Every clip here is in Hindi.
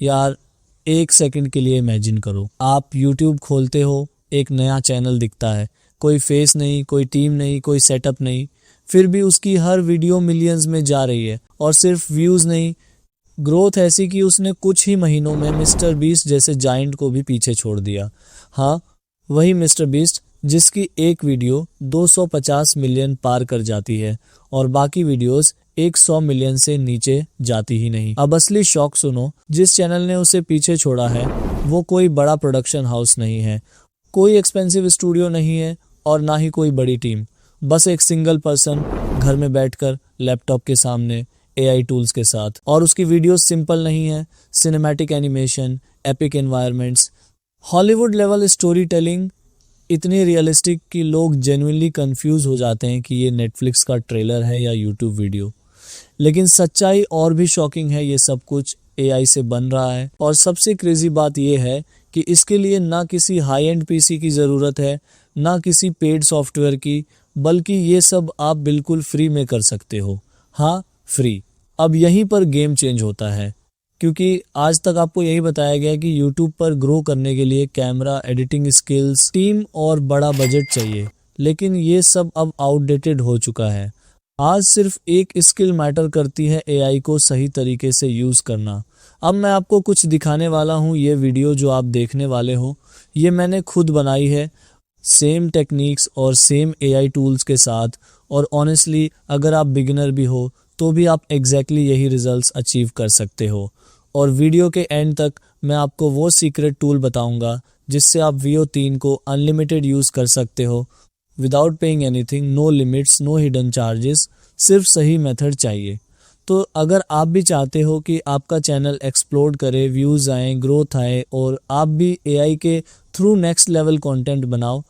यार एक सेकंड के लिए इमेजिन करो, आप यूट्यूब खोलते हो, एक नया चैनल दिखता है, कोई फेस नहीं, कोई टीम नहीं, कोई सेटअप नहीं, फिर भी उसकी हर वीडियो मिलियंस में जा रही है। और सिर्फ व्यूज़ नहीं, ग्रोथ ऐसी कि उसने कुछ ही महीनों में मिस्टर बीस्ट जैसे जाइंट को भी पीछे छोड़ दिया। हाँ, वही मिस्टर बीस्ट जिसकी एक वीडियो 250 मिलियन पार कर जाती है और बाकी वीडियोस 100 मिलियन से नीचे जाती ही नहीं। अब असली शौक सुनो, जिस चैनल ने उसे पीछे छोड़ा है वो कोई बड़ा प्रोडक्शन हाउस नहीं है, कोई एक्सपेंसिव स्टूडियो नहीं है और ना ही कोई बड़ी टीम। बस एक सिंगल पर्सन घर में बैठकर लैपटॉप के सामने AI टूल्स के साथ। और उसकी वीडियोस सिंपल नहीं है, cinematic animation, epic environments, Hollywood level story telling, इतनी रियलिस्टिक कि लोग जेन्युइनली कंफ्यूज हो जाते हैं कि ये नेटफ्लिक्स का ट्रेलर है या यूट्यूब वीडियो। लेकिन सच्चाई और भी शॉकिंग है, ये सब कुछ AI से बन रहा है। और सबसे क्रेजी बात ये है कि इसके लिए ना किसी हाई एंड PC की ज़रूरत है, ना किसी पेड सॉफ्टवेयर की, बल्कि ये सब आप बिल्कुल फ्री में कर सकते हो। हाँ, फ्री। अब यहीं पर गेम चेंज होता है, क्योंकि आज तक आपको यही बताया गया कि YouTube पर ग्रो करने के लिए कैमरा, एडिटिंग स्किल्स, टीम और बड़ा बजट चाहिए। लेकिन ये सब अब आउटडेटेड हो चुका है। आज सिर्फ एक स्किल मैटर करती है, AI को सही तरीके से यूज़ करना। अब मैं आपको कुछ दिखाने वाला हूँ। ये वीडियो जो आप देखने वाले हो, ये मैंने खुद बनाई है, सेम टेक्निक्स और सेम AI टूल्स के साथ। और ऑनेस्टली अगर आप बिगिनर भी हो तो भी आप एग्जैक्टली यही रिजल्ट्स अचीव कर सकते हो। और वीडियो के एंड तक मैं आपको वो सीक्रेट टूल बताऊंगा जिससे आप Veo 3 को अनलिमिटेड यूज़ कर सकते हो, without paying anything, no limits, no hidden charges, सिर्फ सही मेथड चाहिए। तो अगर आप भी चाहते हो कि आपका चैनल एक्सप्लोड करे, व्यूज़ आएँ, ग्रोथ आए और आप भी AI के थ्रू नेक्स्ट लेवल कंटेंट बनाओ,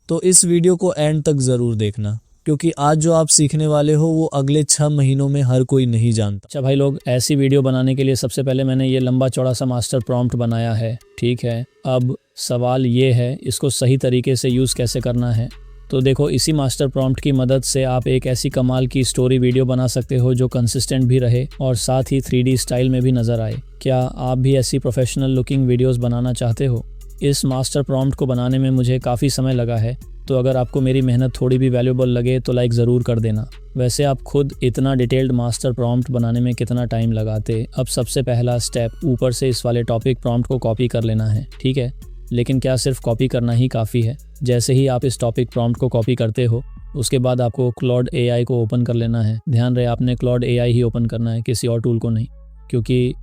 तो इस वीडियो को एंड तक ज़रूर देखना, क्योंकि आज जो आप सीखने वाले हो वो अगले 6 महीनों में हर कोई नहीं जानता। अच्छा भाई लोग, ऐसी वीडियो बनाने के लिए सबसे पहले मैंने ये लंबा चौड़ा सा मास्टर प्रॉम्प्ट बनाया है, ठीक है। अब सवाल ये है, इसको सही तरीके से यूज़ कैसे करना है। तो देखो, इसी मास्टर प्रॉम्प्ट की मदद से आप एक ऐसी कमाल की स्टोरी वीडियो बना सकते हो जो कंसिस्टेंट भी रहे और साथ ही 3D स्टाइल में भी नज़र आए। क्या आप भी ऐसी प्रोफेशनल लुकिंग वीडियोस बनाना चाहते हो? इस मास्टर प्रॉम्प्ट को बनाने में मुझे काफ़ी समय लगा है, तो अगर आपको मेरी मेहनत थोड़ी भी वैल्यूएबल लगे तो लाइक ज़रूर कर देना। वैसे आप खुद इतना डिटेल्ड मास्टर प्रॉम्प्ट बनाने में कितना टाइम लगाते? अब सबसे पहला स्टेप, ऊपर से इस वाले टॉपिक प्रॉम्प्ट को कॉपी कर लेना है, ठीक है। लेकिन क्या सिर्फ कॉपी करना ही काफ़ी है? जैसे ही आप इस टॉपिक प्रॉम्प्ट को कॉपी करते हो, उसके बाद आपको क्लॉड AI को ओपन कर लेना है। ध्यान रहे, आपने क्लॉड AI ही ओपन करना है, किसी और टूल को नहीं, क्योंकि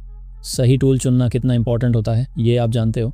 सही टूल चुनना कितना इंपॉर्टेंट होता है ये आप जानते हो।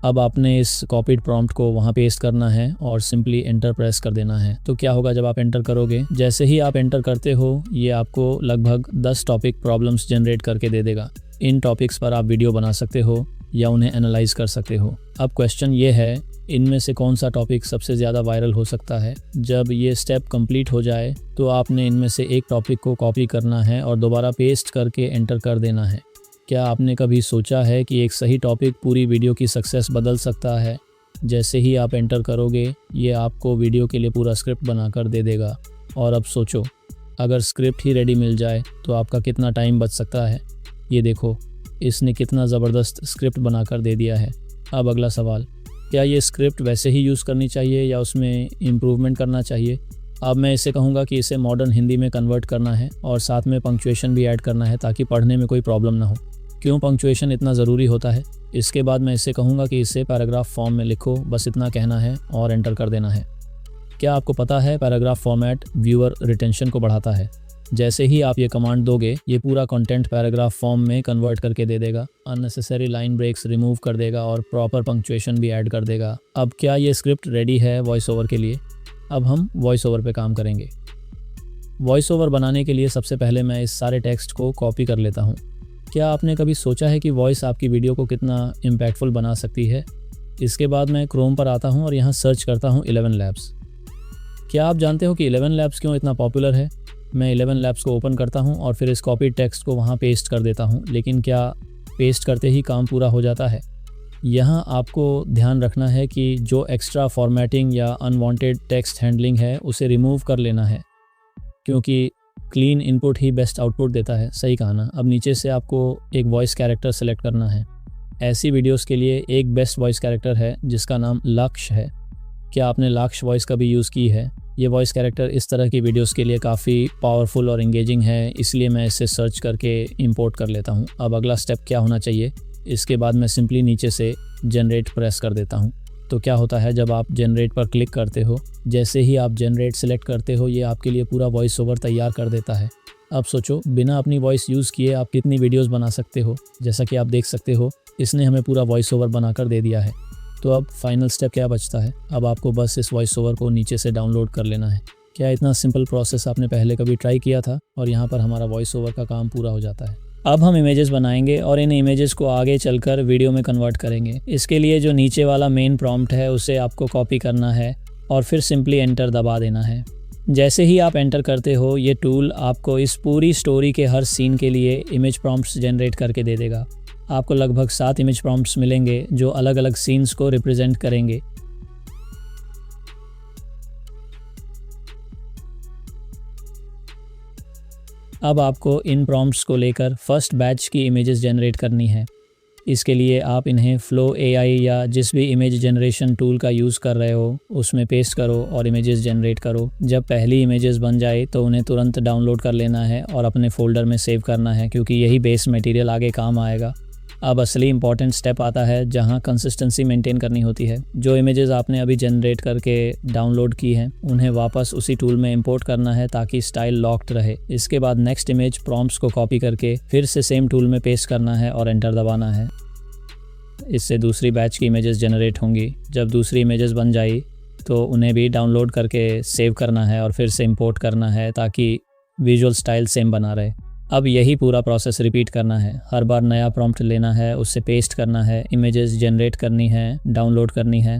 अब आपने इस कॉपीड प्रॉम्प्ट को वहाँ पेस्ट करना है और सिंपली एंटर प्रेस कर देना है। तो क्या होगा जब आप एंटर करोगे, जैसे ही आप एंटर करते हो ये आपको लगभग 10 टॉपिक प्रॉब्लम्स जनरेट करके दे देगा। इन टॉपिक्स पर आप वीडियो बना सकते हो या उन्हें एनालाइज कर सकते हो। अब क्वेश्चन ये है, इनमें से कौन सा टॉपिक सबसे ज़्यादा वायरल हो सकता है? जब ये स्टेप कंप्लीट हो जाए तो आपने इनमें से एक टॉपिक को कॉपी करना है और दोबारा पेस्ट करके एंटर कर देना है। क्या आपने कभी सोचा है कि एक सही टॉपिक पूरी वीडियो की सक्सेस बदल सकता है? जैसे ही आप एंटर करोगे ये आपको वीडियो के लिए पूरा स्क्रिप्ट बनाकर दे देगा। और अब सोचो, अगर स्क्रिप्ट ही रेडी मिल जाए तो आपका कितना टाइम बच सकता है। ये देखो, इसने कितना ज़बरदस्त स्क्रिप्ट बनाकर दे दिया है। अब अगला सवाल, क्या ये स्क्रिप्ट वैसे ही यूज़ करनी चाहिए या उसमें इम्प्रूवमेंट करना चाहिए? अब मैं इसे कहूँगा कि इसे मॉडर्न हिंदी में कन्वर्ट करना है और साथ में पंक्चुएशन भी ऐड करना है ताकि पढ़ने में कोई प्रॉब्लम ना हो। क्यों पंक्चुएशन इतना ज़रूरी होता है? इसके बाद मैं इसे कहूँगा कि इसे पैराग्राफ फॉर्म में लिखो, बस इतना कहना है और एंटर कर देना है। क्या आपको पता है पैराग्राफ फॉर्मेट व्यूअर रिटेंशन को बढ़ाता है? जैसे ही आप ये कमांड दोगे ये पूरा कंटेंट पैराग्राफ फॉर्म में कन्वर्ट करके दे देगा, अननेसेसरी लाइन ब्रेक्स रिमूव कर देगा और प्रॉपर पंक्चुएशन भी ऐड कर देगा। अब क्या ये स्क्रिप्ट रेडी है वॉइस ओवर के लिए? अब हम वॉइस ओवर पे काम करेंगे। वॉइस ओवर बनाने के लिए सबसे पहले मैं इस सारे टेक्स्ट को कॉपी कर लेता हूँ। क्या आपने कभी सोचा है कि वॉइस आपकी वीडियो को कितना इम्पैक्टफुल बना सकती है? इसके बाद मैं क्रोम पर आता हूँ और यहाँ सर्च करता हूँ 11 लैब्स। क्या आप जानते हो कि 11 लैब्स क्यों इतना पॉपुलर है? मैं 11 लैब्स को ओपन करता हूँ और फिर इस कॉपी टेक्स्ट को वहाँ पेस्ट कर देता हूँ। लेकिन क्या पेस्ट करते ही काम पूरा हो जाता है? यहाँ आपको ध्यान रखना है कि जो एक्स्ट्रा फॉर्मेटिंग या अनवांटेड टेक्स्ट हैंडलिंग है उसे रिमूव कर लेना है, क्योंकि क्लीन इनपुट ही बेस्ट आउटपुट देता है। सही कहा ना। अब नीचे से आपको एक वॉइस कैरेक्टर सेलेक्ट करना है। ऐसी वीडियोस के लिए एक बेस्ट वॉइस कैरेक्टर है जिसका नाम लक्ष्य है। क्या आपने लक्ष्य वॉइस कभी यूज़ की है? ये वॉइस कैरेक्टर इस तरह की वीडियोस के लिए काफ़ी पावरफुल और एंगेजिंग है, इसलिए मैं इसे सर्च करके इंपोर्ट कर लेता हूँ। अब अगला स्टेप क्या होना चाहिए, इसके बाद मैं सिंपली नीचे से जनरेट प्रेस कर देता हूँ। तो क्या होता है, जब आप जनरेट पर क्लिक करते हो, जैसे ही आप जनरेट सेलेक्ट करते हो, ये आपके लिए पूरा वॉइस ओवर तैयार कर देता है। अब सोचो, बिना अपनी वॉइस यूज़ किए आप कितनी वीडियोस बना सकते हो। जैसा कि आप देख सकते हो, इसने हमें पूरा वॉइस ओवर बनाकर दे दिया है। तो अब फाइनल स्टेप क्या बचता है, अब आपको बस इस वॉइस ओवर को नीचे से डाउनलोड कर लेना है। क्या इतना सिंपल प्रोसेस आपने पहले कभी ट्राई किया था? और यहाँ पर हमारा वॉइस ओवर का काम पूरा हो जाता है। अब हम इमेजेस बनाएंगे और इन इमेजेस को आगे चलकर वीडियो में कन्वर्ट करेंगे। इसके लिए जो नीचे वाला मेन प्रॉम्प्ट है उसे आपको कॉपी करना है और फिर सिंपली एंटर दबा देना है। जैसे ही आप एंटर करते हो, ये टूल आपको इस पूरी स्टोरी के हर सीन के लिए इमेज प्रॉम्प्ट्स जनरेट करके दे देगा। आपको लगभग 7 इमेज प्रॉम्प्ट्स मिलेंगे जो अलग अलग सीन्स को रिप्रेजेंट करेंगे। अब आपको इन प्रॉम्प्ट्स को लेकर फर्स्ट बैच की इमेजेस जनरेट करनी है। इसके लिए आप इन्हें फ्लो AI या जिस भी इमेज जनरेशन टूल का यूज़ कर रहे हो उसमें पेस्ट करो और इमेजेस जनरेट करो। जब पहली इमेजेस बन जाए तो उन्हें तुरंत डाउनलोड कर लेना है और अपने फोल्डर में सेव करना है, क्योंकि यही बेस मटेरियल आगे काम आएगा। अब असली इंपॉर्टेंट स्टेप आता है जहां कंसिस्टेंसी मेंटेन करनी होती है। जो इमेजेस आपने अभी जनरेट करके डाउनलोड की हैं उन्हें वापस उसी टूल में इंपोर्ट करना है ताकि स्टाइल लॉक्ड रहे। इसके बाद नेक्स्ट इमेज प्रॉम्प्ट्स को कॉपी करके फिर से सेम टूल में पेस्ट करना है और एंटर दबाना है। इससे दूसरी बैच की इमेजेस जनरेट होंगी। जब दूसरी इमेजेस बन जाई तो उन्हें भी डाउनलोड करके सेव करना है और फिर से इंपोर्ट करना है ताकि विजुअल स्टाइल सेम बना रहे। अब यही पूरा प्रोसेस रिपीट करना है। हर बार नया प्रॉम्प्ट लेना है, उससे पेस्ट करना है, इमेजेस जनरेट करनी है, डाउनलोड करनी है।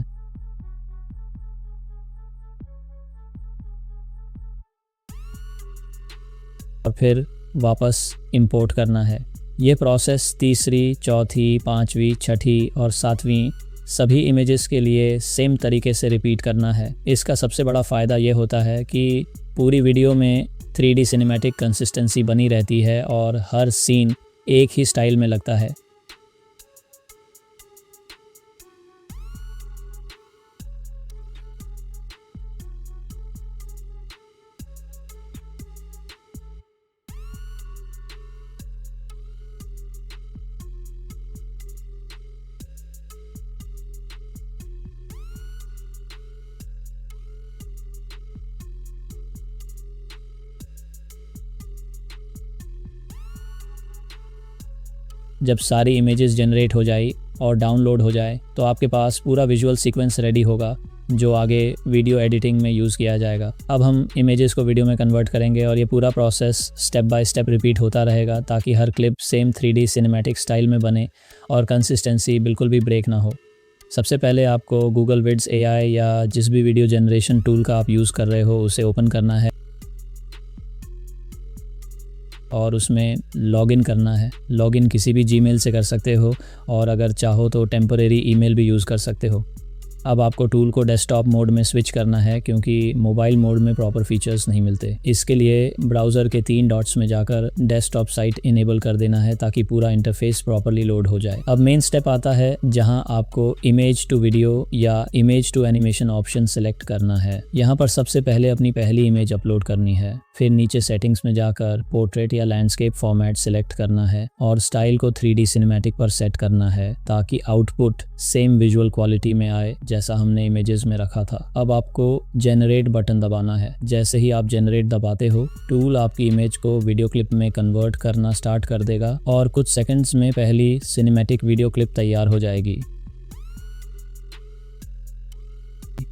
और फिर वापस इंपोर्ट करना है। ये प्रोसेस तीसरी, चौथी, पांचवी, छठी और सातवीं सभी इमेजेस के लिए सेम तरीके से रिपीट करना है। इसका सबसे बड़ा फ़ायदा ये होता है कि पूरी वीडियो में 3D सिनेमैटिक कंसिस्टेंसी बनी रहती है और हर सीन एक ही स्टाइल में लगता है। जब सारी इमेजेस जनरेट हो जाए और डाउनलोड हो जाए तो आपके पास पूरा विजुअल सीक्वेंस रेडी होगा जो आगे वीडियो एडिटिंग में यूज़ किया जाएगा। अब हम इमेजेस को वीडियो में कन्वर्ट करेंगे और ये पूरा process step by step repeat होता रहेगा ताकि हर clip same 3D cinematic style में बने और कंसिस्टेंसी बिल्कुल भी ब्रेक ना हो। सबसे पहले आपको गूगल विड्स AI या जिस भी वीडियो जनरेशन टूल का आप यूज़ कर रहे हो उसे ओपन करना है और उसमें लॉगिन करना है। लॉगिन किसी भी जीमेल से कर सकते हो और अगर चाहो तो टेम्परेरी ईमेल भी यूज़ कर सकते हो। अब आपको टूल को डेस्कटॉप मोड में स्विच करना है क्योंकि मोबाइल मोड में प्रॉपर फीचर्स नहीं मिलते। इसके लिए ब्राउज़र के 3 डॉट्स में जाकर डेस्कटॉप साइट इनेबल कर देना है ताकि पूरा इंटरफेस प्रॉपरली लोड हो जाए। अब मेन स्टेप आता है जहां आपको इमेज टू वीडियो या image to animation option select करना है। यहाँ पर सबसे पहले अपनी पहली इमेज अपलोड करनी है, फिर नीचे सेटिंग्स में जाकर पोर्ट्रेट या लैंडस्केप फॉर्मेट सेलेक्ट करना है और स्टाइल को 3D सिनेमैटिक पर सेट करना है ताकि आउटपुट सेम विजुअल क्वालिटी में आए जैसा हमने इमेजेस में रखा था। अब आपको जनरेट बटन दबाना है। जैसे ही आप जनरेट दबाते हो टूल आपकी इमेज को वीडियो क्लिप में कन्वर्ट करना स्टार्ट कर देगा और कुछ सेकंड्स में पहली सिनेमैटिक वीडियो क्लिप तैयार हो जाएगी।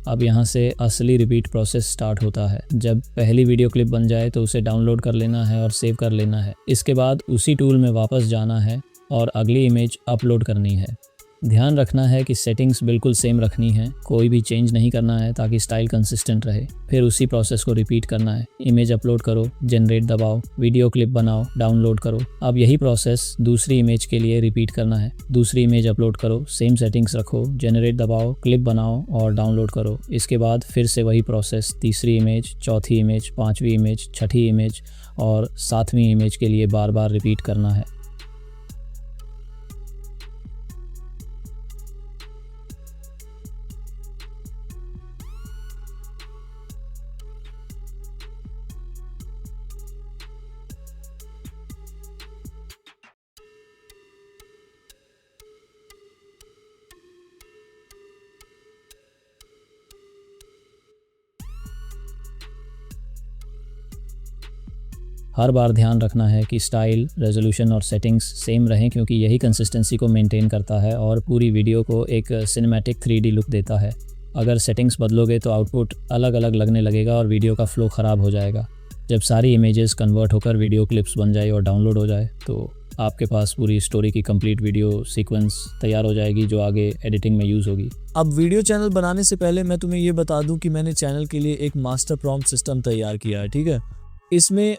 अब यहाँ से असली रिपीट प्रोसेस स्टार्ट होता है। जब पहली वीडियो क्लिप बन जाए तो उसे डाउनलोड कर लेना है और सेव कर लेना है। इसके बाद उसी टूल में वापस जाना है और अगली इमेज अपलोड करनी है। ध्यान रखना है कि सेटिंग्स बिल्कुल सेम रखनी है, कोई भी चेंज नहीं करना है ताकि स्टाइल कंसिस्टेंट रहे। फिर उसी प्रोसेस को रिपीट करना है। इमेज अपलोड करो, जनरेट दबाओ, वीडियो क्लिप बनाओ, डाउनलोड करो। अब यही प्रोसेस दूसरी इमेज के लिए रिपीट करना है। दूसरी इमेज अपलोड करो, सेम सेटिंग्स रखो, जनरेट दबाओ, क्लिप बनाओ और डाउनलोड करो। इसके बाद फिर से वही प्रोसेस तीसरी इमेज, चौथी इमेज, पांचवी इमेज, छठी इमेज और सातवीं इमेज के लिए बार बार रिपीट करना है। हर बार ध्यान रखना है कि स्टाइल, रेजोल्यूशन और सेटिंग्स सेम रहें, क्योंकि यही कंसिस्टेंसी को मेंटेन करता है और पूरी वीडियो को एक सिनेमैटिक 3D लुक देता है। अगर सेटिंग्स बदलोगे तो आउटपुट अलग अलग लगने लगेगा और वीडियो का फ्लो ख़राब हो जाएगा। जब सारी इमेजेस कन्वर्ट होकर वीडियो क्लिप्स बन जाए और डाउनलोड हो जाए तो आपके पास पूरी स्टोरी की कंप्लीट वीडियो सीक्वेंस तैयार हो जाएगी, जो आगे एडिटिंग में यूज़ होगी। अब वीडियो चैनल बनाने से पहले मैं तुम्हें ये बता दूं कि मैंने चैनल के लिए एक मास्टर प्रॉम्प्ट सिस्टम तैयार किया है, ठीक है। इसमें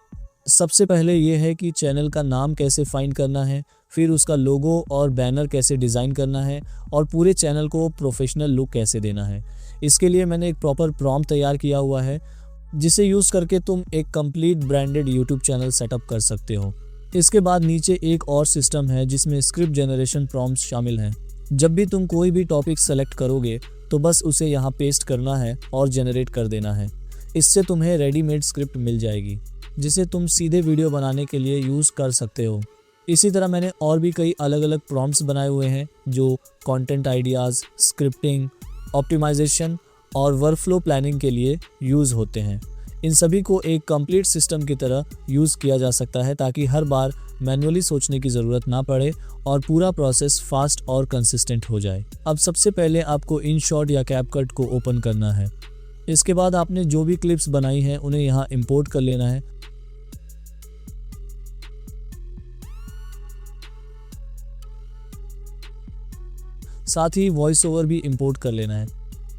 सबसे पहले ये है कि चैनल का नाम कैसे फाइंड करना है, फिर उसका लोगो और बैनर कैसे डिज़ाइन करना है और पूरे चैनल को प्रोफेशनल लुक कैसे देना है। इसके लिए मैंने एक प्रॉपर प्रॉम्प्ट तैयार किया हुआ है, जिसे यूज़ करके तुम एक complete branded YouTube channel setup कर सकते हो। इसके बाद नीचे एक और सिस्टम है जिसमें स्क्रिप्ट जनरेशन प्रॉम्प्ट्स शामिल हैं। जब भी तुम कोई भी टॉपिक सेलेक्ट करोगे तो बस उसे यहाँ पेस्ट करना है और जनरेट कर देना है। इससे तुम्हें रेडीमेड स्क्रिप्ट मिल जाएगी जिसे तुम सीधे वीडियो बनाने के लिए यूज़ कर सकते हो। इसी तरह मैंने और भी कई अलग अलग प्रॉम्प्ट्स बनाए हुए हैं जो कंटेंट आइडियाज़, स्क्रिप्टिंग, ऑप्टिमाइजेशन और वर्कफ्लो प्लानिंग के लिए यूज़ होते हैं। इन सभी को एक कंप्लीट सिस्टम की तरह यूज़ किया जा सकता है ताकि हर बार मैन्युअली सोचने की ज़रूरत ना पड़े और पूरा प्रोसेस फास्ट और कंसिस्टेंट हो जाए। अब सबसे पहले आपको InShot या CapCut को ओपन करना है। इसके बाद आपने जो भी क्लिप्स बनाई हैं उन्हें यहाँ इंपोर्ट कर लेना है। साथ ही वॉइस ओवर भी इंपोर्ट कर लेना है।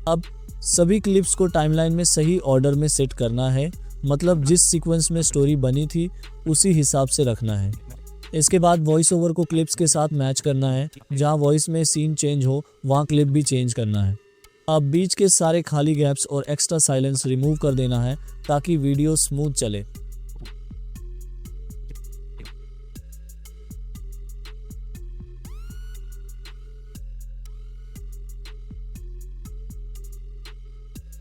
अब सभी क्लिप्स को टाइमलाइन में सही ऑर्डर में सेट करना है, मतलब जिस सीक्वेंस में स्टोरी बनी थी उसी हिसाब से रखना है। इसके बाद वॉइस ओवर को क्लिप्स के साथ मैच करना है। जहां वॉइस में सीन चेंज हो वहां क्लिप भी चेंज करना है। अब बीच के सारे खाली गैप्स और एक्स्ट्रा साइलेंस रिमूव कर देना है ताकि वीडियो स्मूथ चले।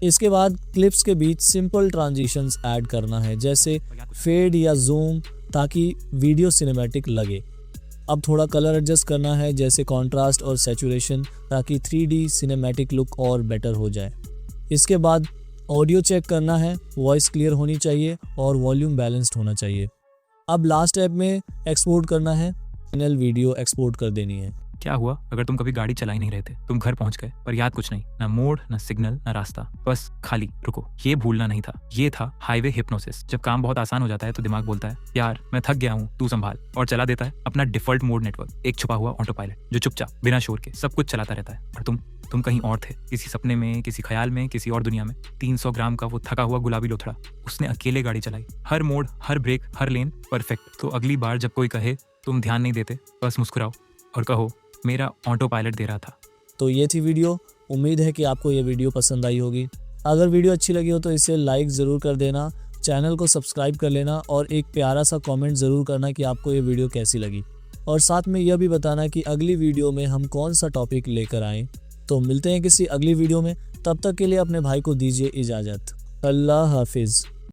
इसके बाद क्लिप्स के बीच सिंपल ट्रांजिशंस ऐड करना है, जैसे फेड या जूम, ताकि वीडियो सिनेमैटिक लगे। अब थोड़ा कलर एडजस्ट करना है, जैसे कॉन्ट्रास्ट और सैचुरेशन, ताकि 3D सिनेमैटिक लुक और बेटर हो जाए। इसके बाद ऑडियो चेक करना है, वॉइस क्लियर होनी चाहिए और वॉल्यूम बैलेंस्ड होना चाहिए। अब लास्ट स्टेप में एक्सपोर्ट करना है, फाइनल वीडियो एक्सपोर्ट कर देनी है। क्या हुआ अगर तुम कभी गाड़ी चला ही नहीं रहे थे, तुम घर पहुंच गए पर याद कुछ नहीं, ना मोड़, ना सिग्नल, ना रास्ता, बस खाली। रुको, ये भूलना नहीं था, ये था हाईवे हिप्नोसिस। जब काम बहुत आसान हो जाता है तो दिमाग बोलता है यार मैं थक गया हूँ, तू संभाल, और चला देता है अपना डिफॉल्ट मोड नेटवर्क, एक छुपा हुआ ऑटो पायलट जो चुपचाप बिना शोर के सब कुछ चलाता रहता है। और तुम कहीं और थे, किसी सपने में, किसी ख्याल में, किसी और दुनिया में। 300 ग्राम का वो थका हुआ गुलाबी लोथड़ा, उसने अकेले गाड़ी चलाई, हर मोड़, हर ब्रेक, हर लेन परफेक्ट। तो अगली बार जब कोई कहे तुम ध्यान नहीं देते, बस मुस्कुराओ और कहो मेरा ऑटो पायलट दे रहा था। तो ये थी वीडियो। उम्मीद है कि आपको ये वीडियो पसंद आई होगी। अगर वीडियो अच्छी लगी हो तो इसे लाइक ज़रूर कर देना, चैनल को सब्सक्राइब कर लेना और एक प्यारा सा कमेंट ज़रूर करना कि आपको ये वीडियो कैसी लगी। और साथ में यह भी बताना कि अगली वीडियो में हम कौन सा टॉपिक लेकर आएँ। तो मिलते हैं किसी अगली वीडियो में, तब तक के लिए अपने भाई को दीजिए इजाज़त। अल्लाह हाफिज़।